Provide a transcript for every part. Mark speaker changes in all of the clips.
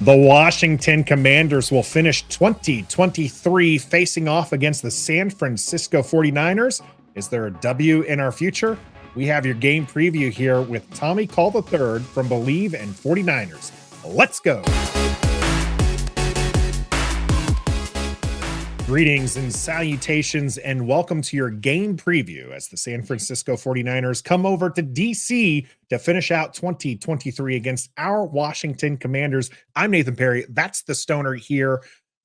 Speaker 1: The Washington Commanders will finish 2023 facing off against the San Francisco 49ers. Is there a W in our future? We have your game preview here with Tommy Call III from Bleav and 49ers. Let's go. Greetings and salutations, and welcome to your game preview as the San Francisco 49ers come over to DC to finish out 2023 against our Washington Commanders. I'm Nathan Perry. That's the Stoner here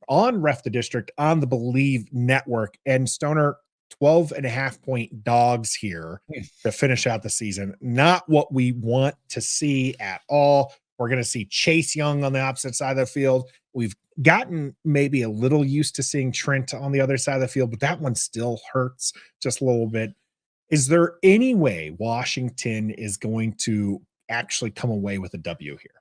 Speaker 1: on Ref the District on the Bleav Network. And Stoner, 12.5-point dogs here to finish out the season. Not what we want to see at all. We're going to see Chase Young on the opposite side of the field. We've gotten maybe a little used to seeing Trent on the other side of the field, but that one still hurts just a little bit. Is there any way Washington is going to actually come away with a W here?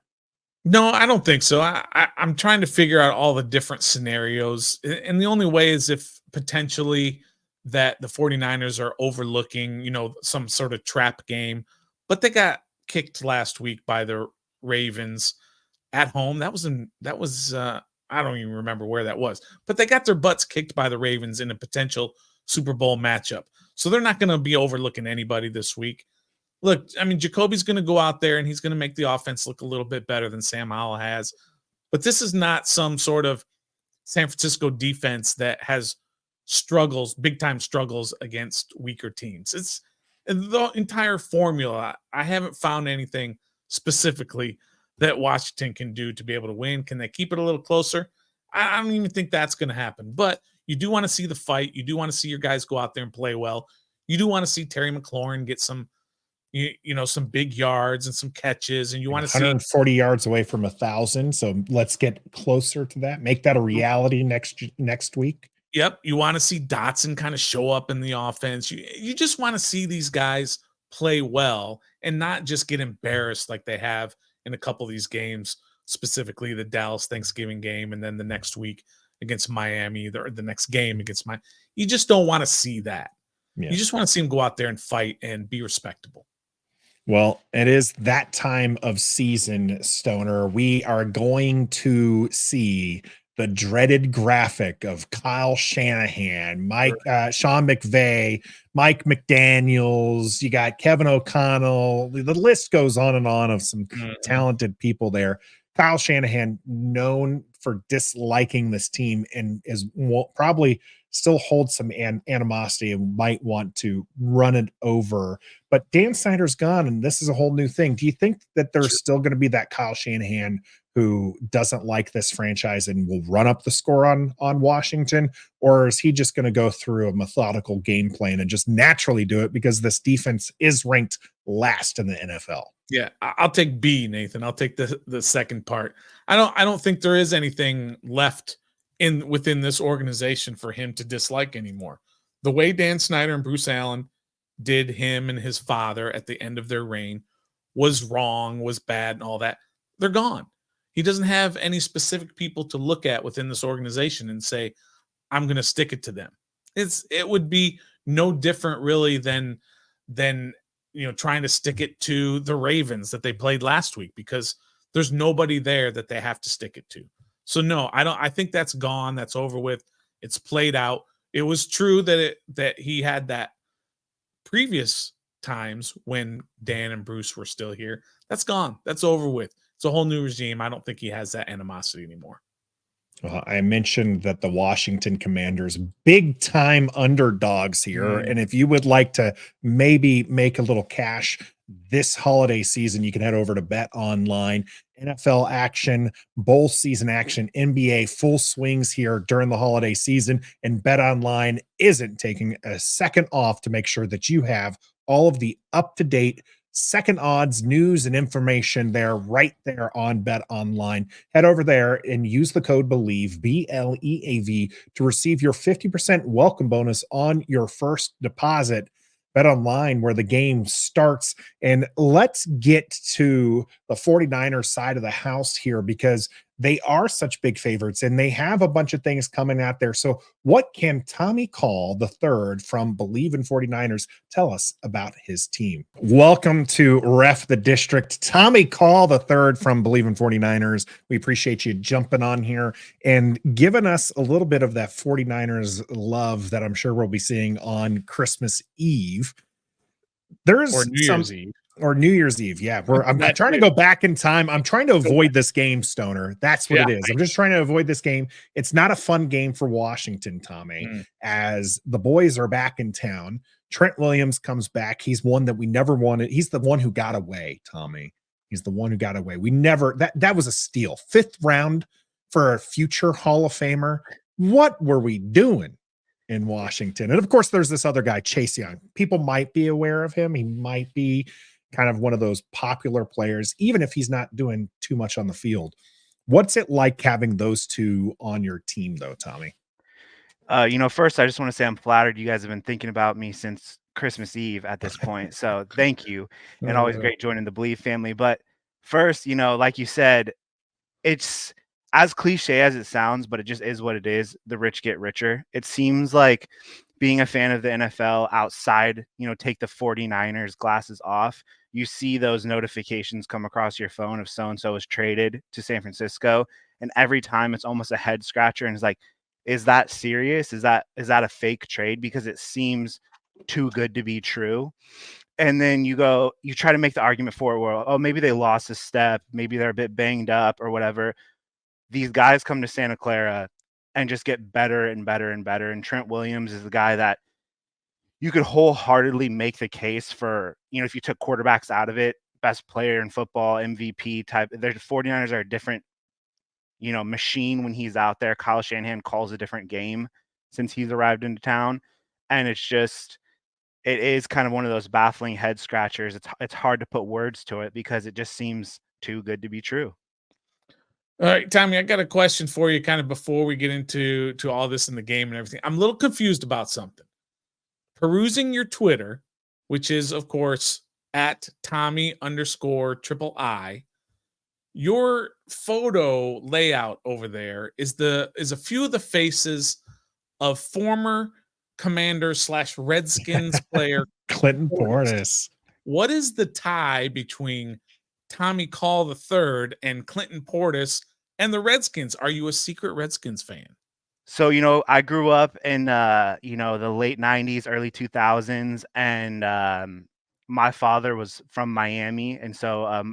Speaker 2: No, I don't think so. I'm trying to figure out all the different scenarios. And the only way is if potentially that the 49ers are overlooking, some sort of trap game. But they got kicked last week by the Ravens at home. That was I don't even remember where that was, but they got their butts kicked by the Ravens in a potential Super Bowl matchup. So they're not going to be overlooking anybody this week. Look, I mean, Jacoby's going to go out there and he's going to make the offense look a little bit better than Sam Howell has. But this is not some sort of San Francisco defense that has struggles, big time struggles against weaker teams. It's the entire formula. I haven't found anything specifically that Washington can do to be able to win. Can they keep it a little closer? I don't even think that's going to happen. But you do want to see the fight. You do want to see your guys go out there and play well. You do want to see Terry McLaurin get some, some big yards and some catches. And you want to see
Speaker 1: 140 yards away from 1,000. So let's get closer to that. Make that a reality next week.
Speaker 2: Yep. You want to see Dotson kind of show up in the offense. You just want to see these guys play well and not just get embarrassed like they have in a couple of these games, specifically the Dallas Thanksgiving game and then the next week against Miami, or the next game against Miami. You just don't want to see that. Yeah. You just want to see them go out there and fight and be respectable.
Speaker 1: Well, it is that time of season, Stoner. We are going to see the dreaded graphic of Kyle Shanahan, Sean McVay, Mike McDaniels. You got Kevin O'Connell. The list goes on and on of some talented people there. Kyle Shanahan, known for disliking this team and probably still holds some animosity and might want to run it over. But Dan Snyder's gone, and this is a whole new thing. Do you think that there's still going to be that Kyle Shanahan who doesn't like this franchise and will run up the score on Washington? Or is he just going to go through a methodical game plan and just naturally do it because this defense is ranked last in the NFL?
Speaker 2: Yeah, I'll take B, Nathan. I'll take the second part. I don't think there is anything left within this organization for him to dislike anymore. The way Dan Snyder and Bruce Allen did him and his father at the end of their reign was wrong, was bad, and all that. They're gone. He doesn't have any specific people to look at within this organization and say, I'm going to stick it to them. It would be no different really than trying to stick it to the Ravens that they played last week, because there's nobody there that they have to stick it to. So no, I think that's gone. That's over with. It's played out. It was true that he had that previous times when Dan and Bruce were still here. That's gone. That's over with. It's a whole new regime. I don't think he has that animosity anymore.
Speaker 1: I mentioned that the Washington Commanders, big time underdogs here. And if you would like to maybe make a little cash this holiday season, you can head over to Bet Online. NFL action, bowl season action, NBA full swings here during the holiday season. And Bet Online isn't taking a second off to make sure that you have all of the up-to-date second odds news and information there, right there on Bet Online. Head over there and use the code Bleav, BLEAV, to receive your 50% welcome bonus on your first deposit. Bet Online, where the game starts. And let's get to the 49ers side of the house here, because they are such big favorites and they have a bunch of things coming out there. So, what can Tommy Call the third from Bleav in 49ers tell us about his team? Welcome to Ref the District, Tommy Call the third from Bleav in 49ers. We appreciate you jumping on here and giving us a little bit of that 49ers love that I'm sure we'll be seeing on Christmas Eve. There's
Speaker 2: Or New Year's Eve.
Speaker 1: Or New Year's Eve. Yeah. I'm trying to go back in time. I'm trying to avoid this game, Stoner. That's what it is. I'm just trying to avoid this game. It's not a fun game for Washington, Tommy, as the boys are back in town. Trent Williams comes back. He's one that we never wanted. He's the one who got away, Tommy. He's the one who got away. We never, that was a steal. 5th round for a future Hall of Famer. What were we doing in Washington? And of course, there's this other guy, Chase Young. People might be aware of him. He might be kind of one of those popular players, even if he's not doing too much on the field. What's it like having those two on your team, though, Tommy?
Speaker 3: First, I just want to say I'm flattered you guys have been thinking about me since Christmas Eve at this point. So thank you. And always great joining the Bleav family. But first, like you said, it's as cliche as it sounds, but it just is what it is. The rich get richer. It seems like being a fan of the NFL outside, take the 49ers glasses off, you see those notifications come across your phone if so-and-so is traded to San Francisco. And every time it's almost a head scratcher. And it's like, is that serious? Is that a fake trade? Because it seems too good to be true. And then you try to make the argument for it where, oh, maybe they lost a step. Maybe they're a bit banged up or whatever. These guys come to Santa Clara and just get better and better and better. And Trent Williams is the guy that you could wholeheartedly make the case for, if you took quarterbacks out of it, best player in football, MVP type. The 49ers are a different, machine when he's out there. Kyle Shanahan calls a different game since he's arrived into town. And it is kind of one of those baffling head scratchers. It's hard to put words to it because it just seems too good to be true.
Speaker 2: All right, Tommy, I got a question for you kind of before we get into all this in the game and everything. I'm a little confused about something. Perusing your Twitter, which is, of course, at Tommy_III, your photo layout over there is a few of the faces of former Commander/Redskins player
Speaker 1: Clinton Portis.
Speaker 2: What is the tie between Tommy Call III and Clinton Portis and the Redskins? Are you a secret Redskins fan?
Speaker 3: So, I grew up in, the late 90s, early 2000s, and my father was from Miami. And so, a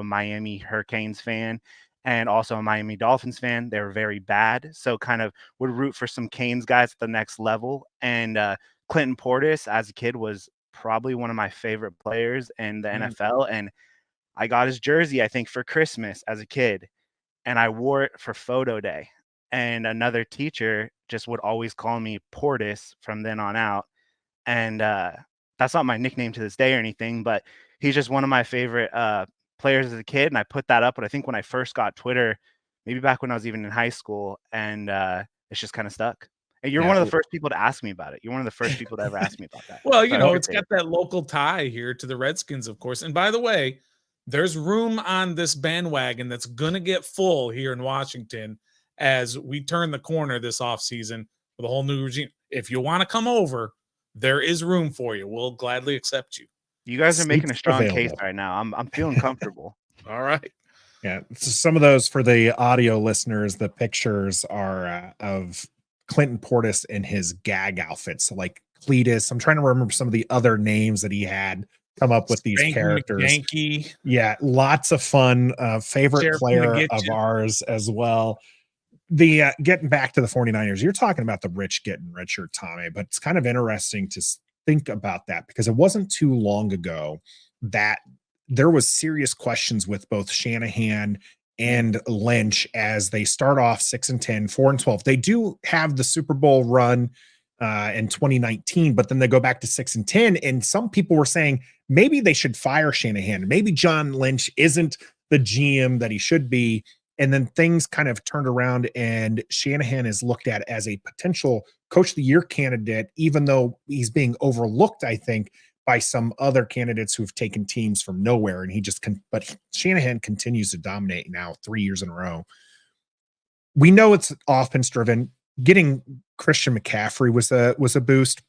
Speaker 3: Miami Hurricanes fan and also a Miami Dolphins fan. They were very bad. So kind of would root for some Canes guys at the next level. And Clinton Portis as a kid was probably one of my favorite players in the NFL. And I got his jersey, I think, for Christmas as a kid. And I wore it for photo day. And another teacher just would always call me Portis from then on out. And that's not my nickname to this day or anything, but he's just one of my favorite players as a kid. And I put that up, but I think when I first got Twitter, maybe back when I was even in high school, and it's just kind of stuck. And you're one of the first people to ask me about it. You're one of the first people to ever ask me about that.
Speaker 2: Well, it's got that local tie here to the Redskins, of course. And by the way, there's room on this bandwagon that's going to get full here in Washington as we turn the corner this offseason with a whole new regime. If you want to come over, there is room for you. We'll gladly accept you.
Speaker 3: You guys are making a strong case right now. I'm feeling comfortable.
Speaker 2: All right.
Speaker 1: Yeah. So some of those for the audio listeners, the pictures are of Clinton Portis in his gag outfits. So like Cletus. I'm trying to remember some of the other names that he had come up with these characters.
Speaker 2: Yankee.
Speaker 1: Yeah. Lots of fun. Favorite
Speaker 2: Sheriff
Speaker 1: player of ours as well. The getting back to the 49ers, you're talking about the rich getting richer, Tommy, but it's kind of interesting to think about that because it wasn't too long ago that there was serious questions with both Shanahan and Lynch as they start off 6-10, 4-12. They do have the Super Bowl run in 2019, but then they go back to 6-10. And some people were saying maybe they should fire Shanahan. Maybe John Lynch isn't the GM that he should be. And then things kind of turned around, and Shanahan is looked at as a potential coach of the year candidate, even though he's being overlooked, I think, by some other candidates who've taken teams from nowhere. And but Shanahan continues to dominate now 3 years in a row. We know it's offense driven. Getting Christian McCaffrey was a boost,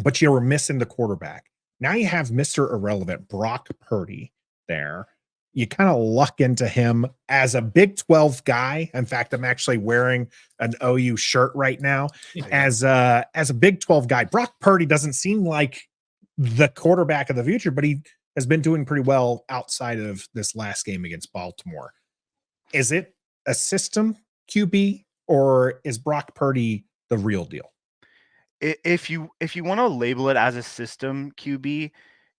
Speaker 1: but you were missing the quarterback. Now you have Mr. Irrelevant, Brock Purdy there. You kind of luck into him as a Big 12 guy. In fact, I'm actually wearing an OU shirt right now. As a Big 12 guy, Brock Purdy doesn't seem like the quarterback of the future, but he has been doing pretty well outside of this last game against Baltimore. Is it a system QB, or is Brock Purdy the real deal?
Speaker 3: If you want to label it as a system QB,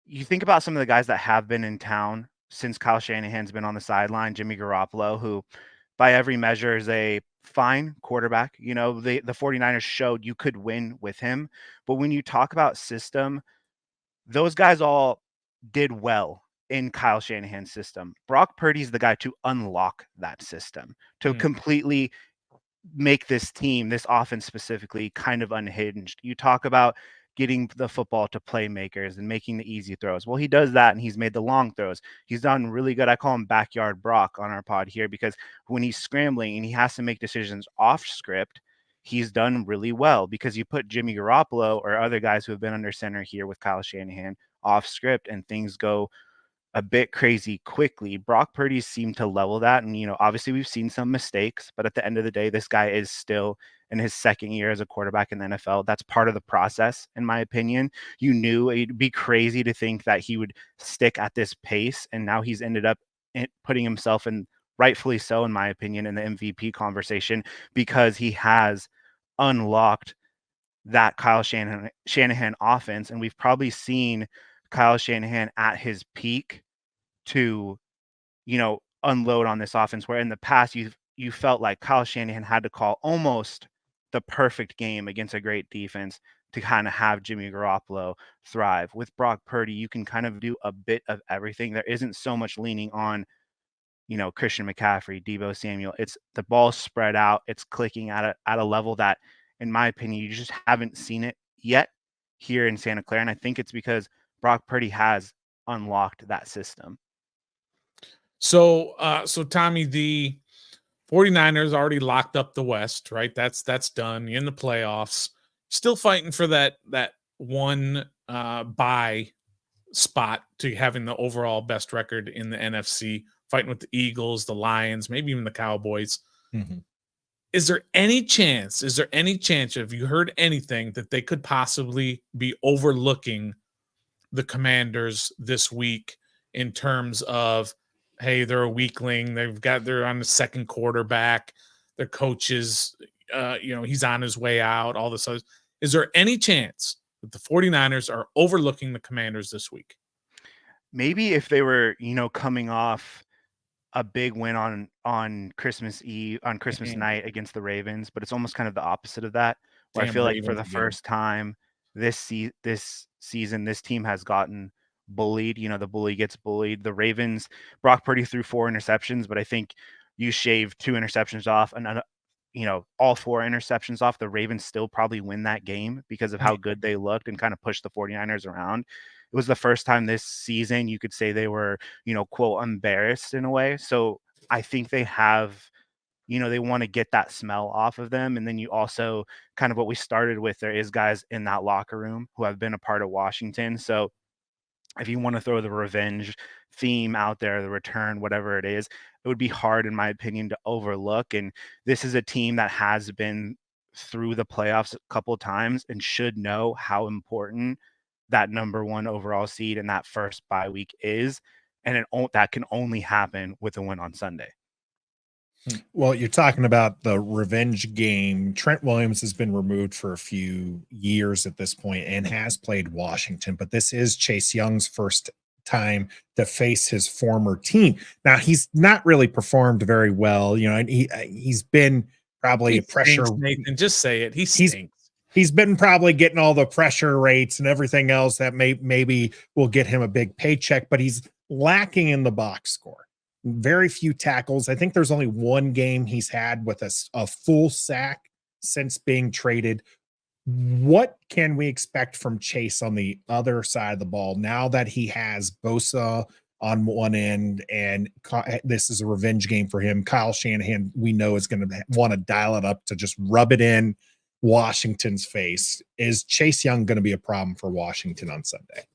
Speaker 3: you think about some of the guys that have been in town since Kyle Shanahan's been on the sideline. Jimmy Garoppolo, who by every measure is a fine quarterback. You know, the 49ers showed you could win with him. But when you talk about system, those guys all did well in Kyle Shanahan's system. Brock Purdy's the guy to unlock that system, to completely make this team, this offense specifically, kind of unhinged. You talk about getting the football to playmakers and making the easy throws. Well, he does that, and he's made the long throws. He's done really good. I call him Backyard Brock on our pod here, because when he's scrambling and he has to make decisions off script, he's done really well, because you put Jimmy Garoppolo or other guys who have been under center here with Kyle Shanahan off script and things go a bit crazy quickly. Brock Purdy seemed to level that. And, you know, obviously we've seen some mistakes, but at the end of the day, this guy is still in his second year as a quarterback in the NFL. That's part of the process, in my opinion. You knew it'd be crazy to think that he would stick at this pace, and now he's ended up putting himself in, rightfully so, in my opinion, in the MVP conversation, because he has unlocked that Kyle Shanahan offense. And we've probably seen Kyle Shanahan at his peak to, you know, unload on this offense, where in the past you felt like Kyle Shanahan had to call almost the perfect game against a great defense to kind of have Jimmy Garoppolo thrive. With Brock Purdy, you can kind of do a bit of everything. There isn't so much leaning on, you know, Christian McCaffrey, Deebo Samuel. It's the ball spread out. It's clicking at a level that, in my opinion, you just haven't seen it yet here in Santa Clara. And I think it's because Brock Purdy has unlocked that system.
Speaker 2: So Tommy, the 49ers already locked up the West, right? That's done. You're in the playoffs. Still fighting for that one bye spot to having the overall best record in the NFC, fighting with the Eagles, the Lions, maybe even the Cowboys.
Speaker 1: Mm-hmm.
Speaker 2: Is there any chance, have you heard anything that they could possibly be overlooking the Commanders this week in terms of, hey, they're a weakling, they're on the second quarterback, their coaches, he's on his way out, all this other. Is there any chance that the 49ers are overlooking the Commanders this week?
Speaker 3: Maybe if they were, coming off a big win on Christmas Eve, on Christmas night against the Ravens, but it's almost kind of the opposite of that, where I feel like for the first time this season, this team has gotten bullied. The bully gets bullied. The Ravens, Brock Purdy threw 4 interceptions, but I think you shave 2 interceptions off and all 4 interceptions off, the Ravens still probably win that game because of how good they looked and kind of pushed the 49ers around. It was the first time this season you could say they were, quote, embarrassed in a way. So I think they have, they want to get that smell off of them. And then you also kind of what we started with, there is guys in that locker room who have been a part of Washington. So if you want to throw the revenge theme out there, the return, whatever it is, it would be hard, in my opinion, to overlook. And this is a team that has been through the playoffs a couple of times and should know how important that number 1 overall seed and that first bye week is. And that can only happen with a win on Sunday.
Speaker 1: Well, you're talking about the revenge game. Trent Williams has been removed for a few years at this point and has played Washington, but this is Chase Young's first time to face his former team. Now, he's not really performed very well, and he's been probably pressure.
Speaker 2: Nathan, just say it. He stinks.
Speaker 1: He's been probably getting all the pressure rates and everything else that maybe will get him a big paycheck, but he's lacking in the box score. very few tackles. I think there's only one game he's had with a full sack since being traded. What can we expect from Chase on the other side of the ball now that he has Bosa on one end, and this is a revenge game for him? Kyle Shanahan, we know, is going to want to dial it up to just rub it in Washington's face. Is Chase Young going to be a problem for Washington on Sunday?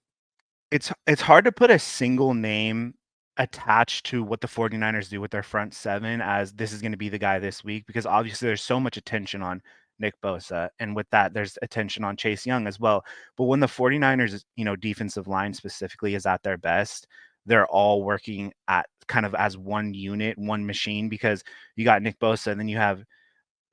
Speaker 3: It's hard to put a single name attached to what the 49ers do with their front seven as this is going to be the guy this week, because obviously there's so much attention on Nick Bosa, and with that there's attention on Chase Young as well. But when the 49ers, defensive line specifically is at their best, they're all working at kind of as one unit, one machine, because you got Nick Bosa, and then you have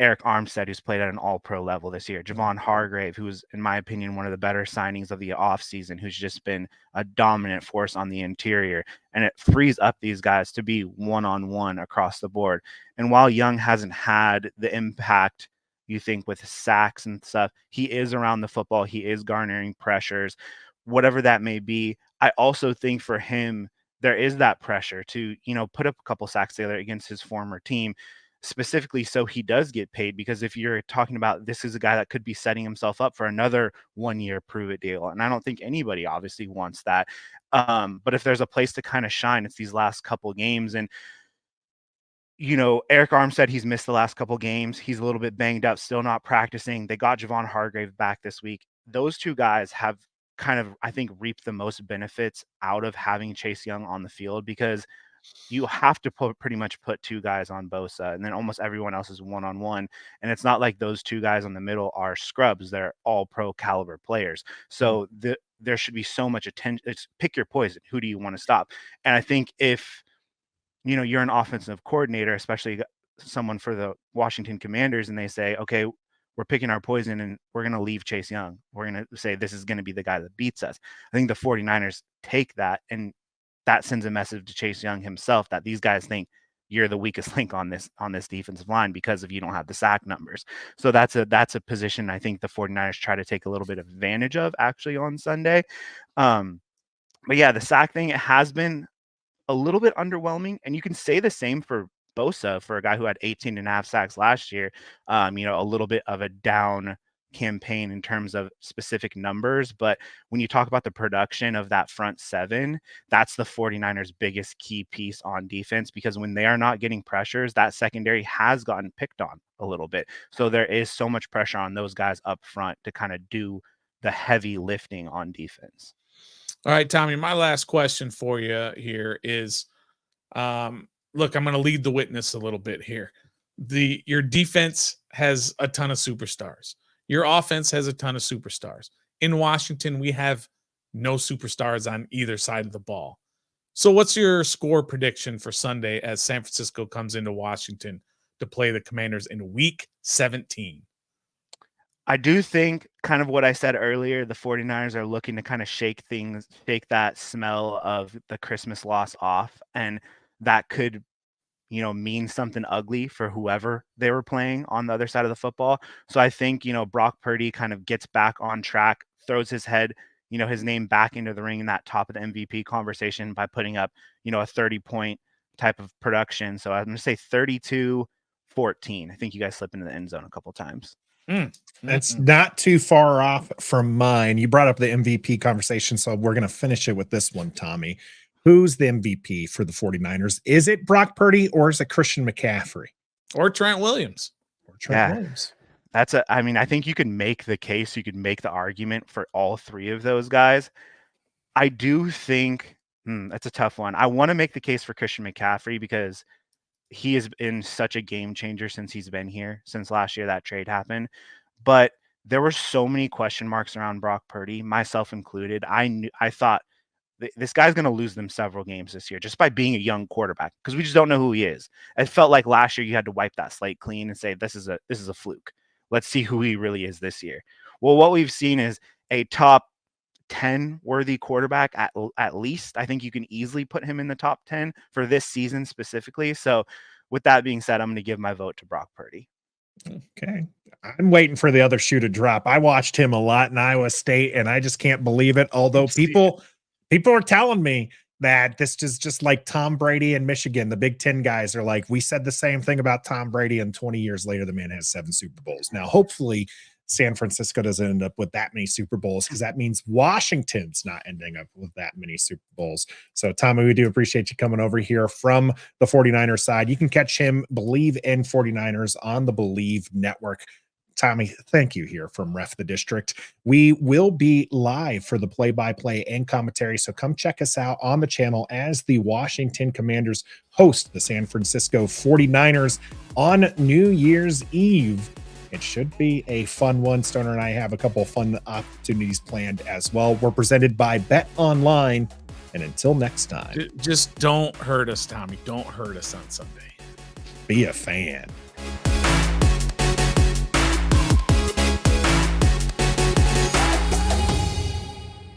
Speaker 3: Eric Armstead, who's played at an all-pro level this year. Javon Hargrave, who's, in my opinion, one of the better signings of the offseason, who's just been a dominant force on the interior. And it frees up these guys to be one-on-one across the board. And while Young hasn't had the impact you think with sacks and stuff, he is around the football. He is garnering pressures, whatever that may be. I also think for him, there is that pressure to, put up a couple sacks together against his former team, specifically so he does get paid. Because if you're talking about, this is a guy that could be setting himself up for another 1-year prove it deal, and I don't think anybody obviously wants that, but if there's a place to kind of shine, it's these last couple games. And Eric Armstead, he's missed the last couple games. He's a little bit banged up, still not practicing. They got Javon Hargrave back this week. Those two guys have kind of, I think, reaped the most benefits out of having Chase Young on the field, because you have to pretty much put two guys on Bosa, and then almost everyone else is one-on-one. And it's not like those two guys on the middle are scrubs. They're all pro caliber players. So there should be so much attention. It's pick your poison. Who do you want to stop? And I think if, you're an offensive coordinator, especially someone for the Washington Commanders, and they say, okay, we're picking our poison and we're going to leave Chase Young. We're going to say this is going to be the guy that beats us. I think the 49ers take that, and that sends a message to Chase Young himself that these guys think you're the weakest link on this defensive line because you don't have the sack numbers. So that's a position I think the 49ers try to take a little bit of advantage of actually on Sunday. But yeah, the sack thing, it has been a little bit underwhelming, and you can say the same for Bosa, for a guy who had 18.5 sacks last year. A little bit of a down campaign in terms of specific numbers, but when you talk about the production of that front seven, that's the 49ers biggest key piece on defense, because when they are not getting pressures, that secondary has gotten picked on a little bit. So there is so much pressure on those guys up front to kind of do the heavy lifting on defense.
Speaker 2: All right, Tommy, my last question for you here is, look, I'm going to lead the witness a little bit here. Your defense has a ton of superstars. Your offense has a ton of superstars. In Washington, we have no superstars on either side of the ball. So what's your score prediction for Sunday as San Francisco comes into Washington to play the Commanders in Week 17?
Speaker 3: I do think, kind of what I said earlier, the 49ers are looking to kind of shake that smell of the Christmas loss off, and that could, mean something ugly for whoever they were playing on the other side of the football. So I think, Brock Purdy kind of gets back on track, throws his head, his name back into the ring in that top of the MVP conversation by putting up, a 30-point type of production. So I'm going to say 32-14. I think you guys slip into the end zone a couple times.
Speaker 1: That's not too far off from mine. You brought up the MVP conversation, so we're going to finish it with this one, Tommy. Who's the MVP for the 49ers? Is it Brock Purdy, or is it Christian McCaffrey?
Speaker 2: Or Trent Williams?
Speaker 1: Williams.
Speaker 3: I think you can make the case, you could make the argument for all three of those guys. I do think that's a tough one. I want to make the case for Christian McCaffrey because he has been such a game changer since he's been here, since last year that trade happened. But there were so many question marks around Brock Purdy, myself included. I thought this guy's going to lose them several games this year just by being a young quarterback, because we just don't know who he is. It felt like last year you had to wipe that slate clean and say this is a fluke. Let's see who he really is this year. Well, what we've seen is a top 10 worthy quarterback at least. I think you can easily put him in the top 10 for this season specifically. So with that being said, I'm going to give my vote to Brock Purdy.
Speaker 1: Okay. I'm waiting for the other shoe to drop. I watched him a lot in Iowa State, and I just can't believe it. Although people are telling me that this is just like Tom Brady in Michigan. The Big Ten guys are like, we said the same thing about Tom Brady, and 20 years later, the man has 7 Super Bowls. Now, hopefully, San Francisco doesn't end up with that many Super Bowls, because that means Washington's not ending up with that many Super Bowls. So, Tommy, we do appreciate you coming over here from the 49ers side. You can catch him, Bleav in 49ers, on the Bleav Network. Tommy, thank you here from Ref the District. We will be live for the play-by-play and commentary, so come check us out on the channel as the Washington Commanders host the San Francisco 49ers on New Year's Eve. It should be a fun one. Stoner and I have a couple of fun opportunities planned as well. We're presented by Bet Online, and until next time,
Speaker 2: just don't hurt us, Tommy. Don't hurt us on Sunday.
Speaker 1: Be a fan.